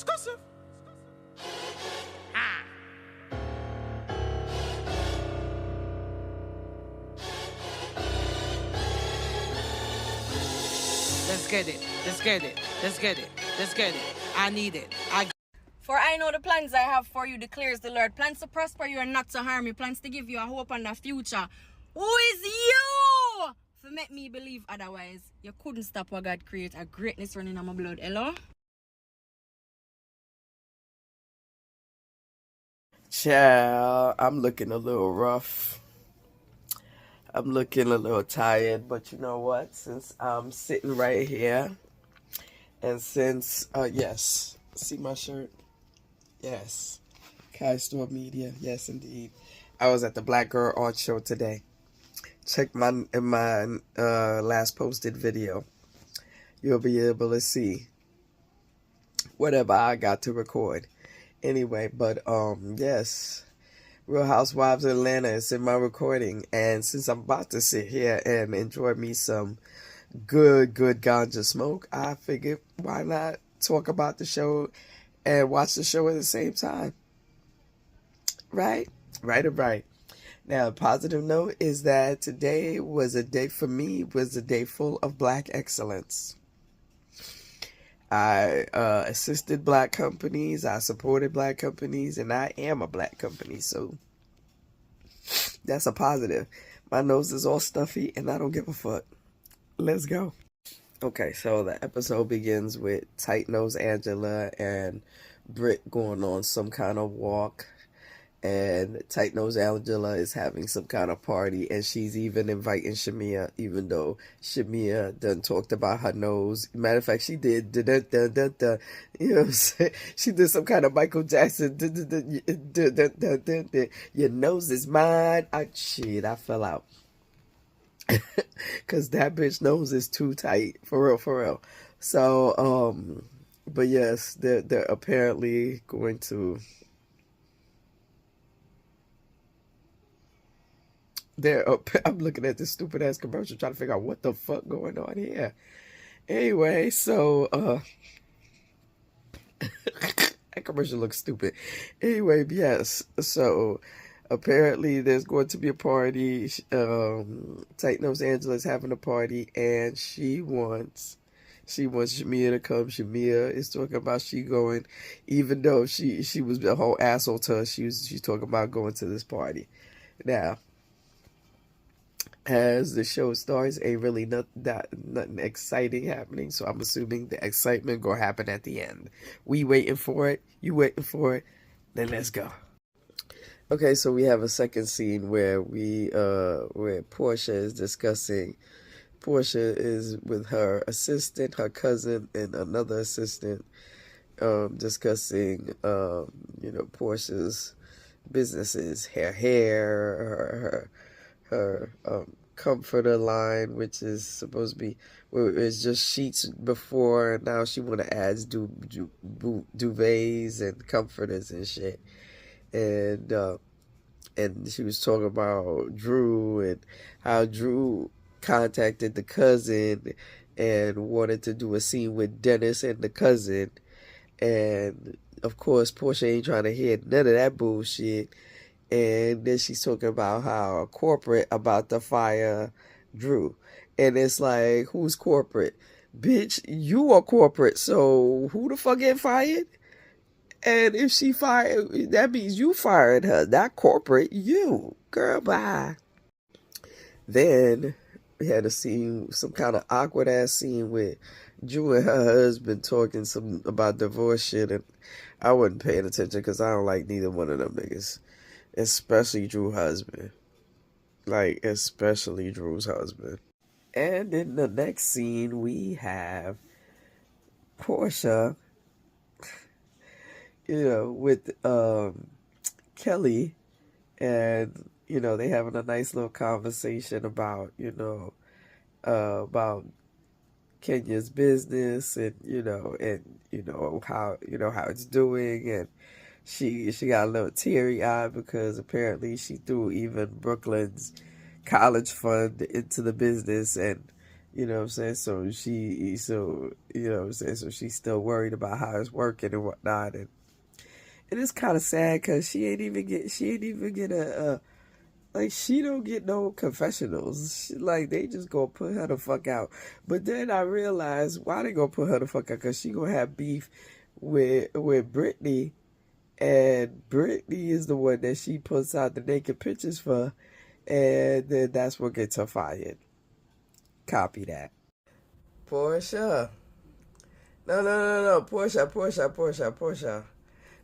Let's get it. Let's get it. Let's get it. Let's get it. I need it. For I know the plans I have for you, declares the Lord. Plans to prosper you and not to harm you. Plans to give you a hope and a future. Who is you? For make me believe otherwise. You couldn't stop what God create. A greatness running on my blood. Hello? Child, I'm looking a little rough. I'm looking a little tired, but you know what? Since I'm sitting right here, and since, yes, see my shirt? Yes. Kai Store Media, yes indeed. I was at the Black Girl Art Show today. Check my last posted video. You'll be able to see whatever I got to record. Anyway, but yes, Real Housewives of Atlanta is in my recording, and since I'm about to sit here and enjoy me some good ganja smoke, I figured why not talk about the show and watch the show at the same time. Right. Now, a positive note is that today was a day for me, was a day full of Black excellence. I assisted Black companies, I supported Black companies, and I am a Black company, so that's a positive. My nose is all stuffy, and I don't give a fuck. Let's go. Okay, so the episode begins with Tight Nose Angela and Britt going on some kind of walk. And Tight Nose Angela is having some kind of party, and she's even inviting Shamia, even though Shamia done talked about her nose. Matter of fact, she did, you know what I'm saying? She did some kind of Michael Jackson, your nose is mine. Shit, I fell out. Because that bitch nose is too tight, for real. So, but yes, they're apparently going to... I'm looking at this stupid ass commercial trying to figure out what the fuck going on here. Anyway, so that commercial looks stupid. Anyway, yes. So apparently there's going to be a party. Tight Nose Angela's having a party, and she wants Shamia to come. Shamia is talking about she going, even though she was a whole asshole to her. She's talking about going to this party. Now, as the show starts, ain't really nothing exciting happening, so I'm assuming the excitement gonna happen at the end. We waiting for it, you waiting for it, then let's go. Okay, so we have a second scene where where Portia is discussing. Portia is with her assistant, her cousin, and another assistant, discussing Portia's businesses, her hair, her comforter line, which is supposed to be, it's just sheets before, and now she want to add duvets and comforters and shit. And she was talking about Drew and how Drew contacted the cousin and wanted to do a scene with Dennis and the cousin, and of course Portia ain't trying to hear none of that bullshit. And then she's talking about how corporate about to fire Drew. And it's like, who's corporate? Bitch, you are corporate, so who the fuck get fired? And if she fired, that means you fired her, not corporate, you. Girl, bye. Then we had a scene, some kind of awkward ass scene with Drew and her husband talking some about divorce shit, and I wasn't paying attention because I don't like neither one of them niggas. Especially Drew's husband. Like, especially Drew's husband. And in the next scene, we have Portia, with Kelly. And, they having a nice little conversation about, about Kenya's business and, how it's doing. And she got a little teary-eyed because apparently she threw even Brooklyn's college fund into the business, and You know what I'm saying? So you know what I'm saying? So she's still worried about how it's working and whatnot. And it's kind of sad because she ain't even get like, she don't get no confessionals. Like, they just gonna put her the fuck out. But then I realized why they gonna put her the fuck out, because she gonna have beef with Brittany, and Brittany is the one that she puts out the naked pictures for, and then that's what gets her fired. Copy that. Portia. No. Portia.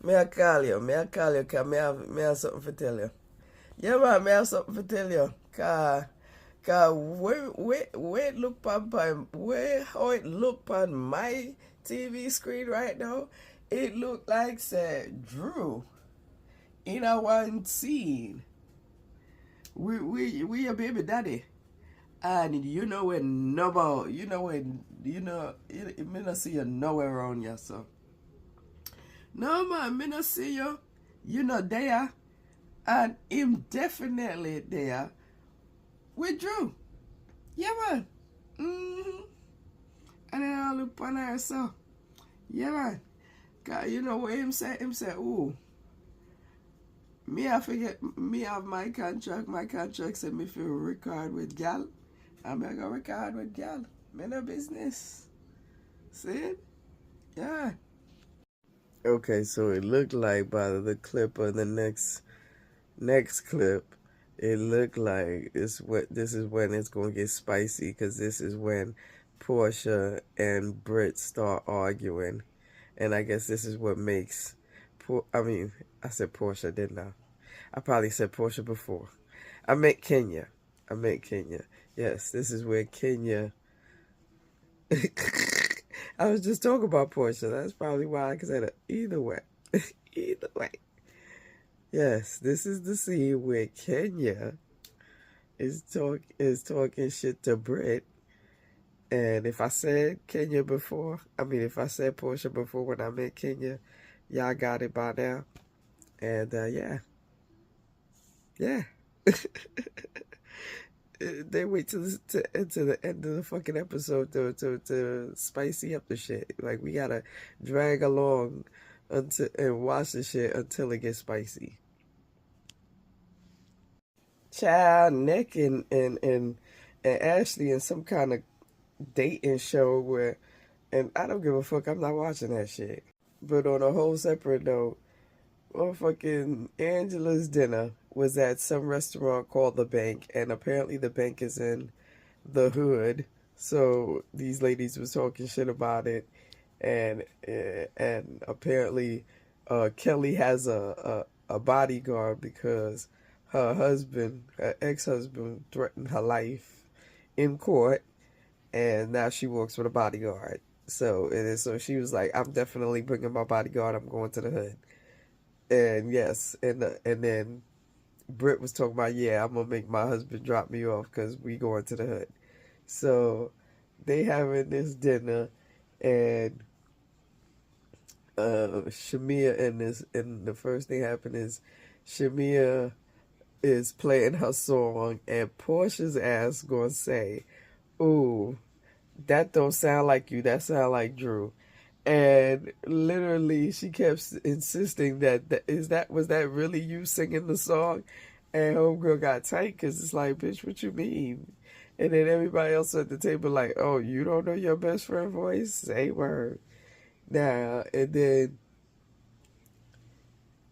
May I call you, because me have something to tell you. Yeah, man, me have something to tell you. Cause where it look how it look on my TV screen right now, it look like said Drew in a one scene. We your baby daddy. And you know when nobody, me not see you nowhere around you, so. No man, me not see you. You know there. And him definitely there with Drew. Yeah, man. And then I look on her, so. Yeah, man. Cause you know what him say? Him say, ooh. Me have my contract. My contract said me feel record with gal. I'm gonna record with gal. Me no business. See? Yeah. Okay, so it looked like by the clip of the next clip, it looked like this is when it's gonna get spicy, because this is when Portia and Britt start arguing, and I guess this is what makes I said Portia, didn't I? I probably said Portia before. I meant Kenya. Yes, this is where Kenya. I was just talking about Portia. That's probably why I said it. Either way. Either way. Yes, this is the scene where Kenya is talking shit to Britt. And if I said Kenya before, if I said Portia before when I meant Kenya, y'all got it by now. And yeah. They wait till the end of the fucking episode to spicy up the shit. Like, we gotta drag along and watch the shit until it gets spicy. Child, Nick and Ashley in some kind of dating show where, and I don't give a fuck, I'm not watching that shit. But on a whole separate note, fucking Angela's dinner was at some restaurant called The Bank, and apparently the bank is in the hood. So these ladies was talking shit about it, and apparently Kelly has a bodyguard because her ex-husband threatened her life in court, and now she works with a bodyguard. So she was like, I'm definitely bringing my bodyguard. I'm going to the hood. And yes, and then Britt was talking about, yeah, I'm gonna make my husband drop me off because we going to the hood. So they having this dinner, and Shamia and the first thing happened is Shamia is playing her song, and Portia's ass gonna say, "Ooh, that don't sound like you. That sound like Drew." And literally, she kept insisting was that really you singing the song? And homegirl got tight because it's like, bitch, what you mean? And then everybody else at the table like, oh, you don't know your best friend voice? Say word. Now, and then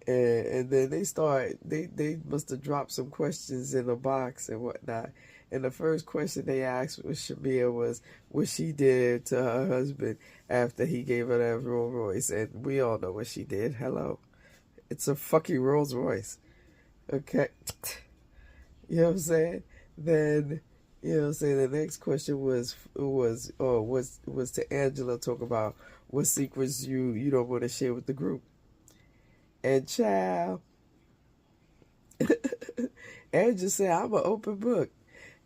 they must have dropped some questions in the box and whatnot. And the first question they asked was Shamia was what she did to her husband after he gave her that Rolls Royce. And we all know what she did. Hello. It's a fucking Rolls Royce. Okay. You know what I'm saying? Then, you know what I'm saying, the next question was to Angela, talk about what secrets you don't want to share with the group. And child, Angela said, I'm an open book.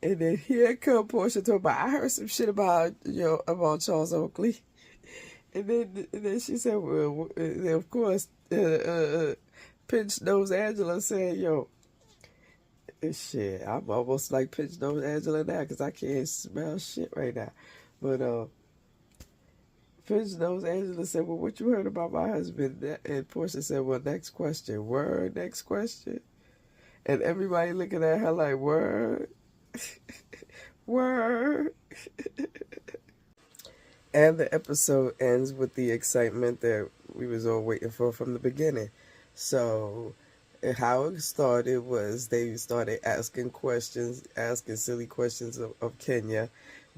And then here come Portia talking about, I heard some shit about Charles Oakley. And then she said, well, and of course, Pinch Nose Angela said, yo, Shit, I'm almost like pinch nose Angela now because I can't smell shit right now. But pinch nose Angela said, "Well, what you heard about my husband?" And Portia said, "Well, next question. Word, next question." And everybody looking at her like, "Word, word." And the episode ends with the excitement that we was all waiting for from the beginning. So how it started was they started asking questions, asking silly questions of Kenya.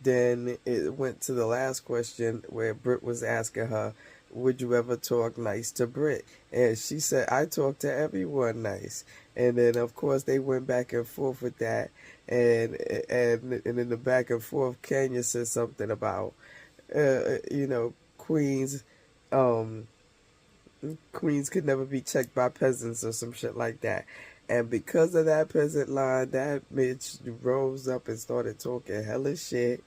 Then it went to the last question where Britt was asking her, would you ever talk nice to Britt? And she said, I talk to everyone nice. And then of course they went back and forth with that. And in the back and forth, Kenya said something about Queens, Queens could never be checked by peasants or some shit like that. And because of that peasant line, that bitch rose up and started talking hella shit.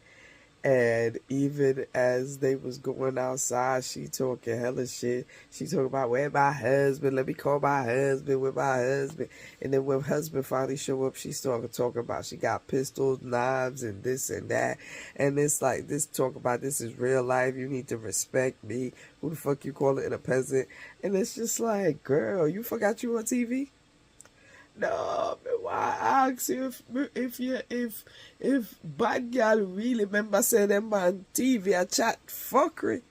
And even as they was going outside, she talking hella shit. She talking about, where my husband? Let me call my husband, with my husband. And then when husband finally show up, she started talking about she got pistols, knives, and this and that. And it's like, this talk about this is real life. You need to respect me. Who the fuck you call it a peasant? And it's just like, girl, you forgot you on TV? No, why I ask you if bad girl really remember saying them on TV a chat fuckery.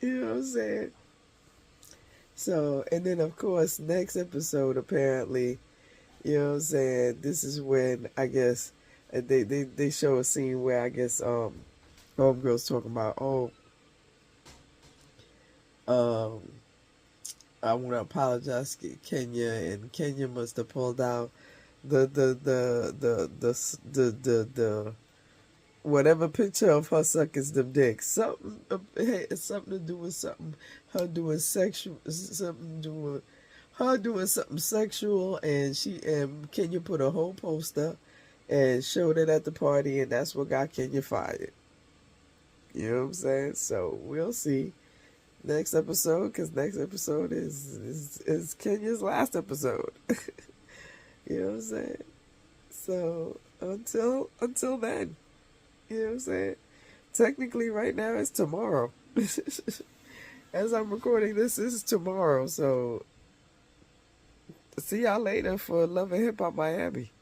You know what I'm saying? So, and then of course next episode apparently, you know what I'm saying, this is when I guess they show a scene where I guess homegirl's talking about, I want to apologize to Kenya, and Kenya must have pulled out the whatever picture of her sucking them dicks. Something, it's something to do with something. Her doing sexual, her doing something sexual, and Kenya put a whole poster and showed it at the party, and that's what got Kenya fired. You know what I'm saying? So we'll see. Next episode, because next episode is Kenya's last episode. You know what I'm saying? So until then, you know what I'm saying? Technically right now it's tomorrow. As I'm recording this is tomorrow, so see y'all later for Love and Hip Hop Miami.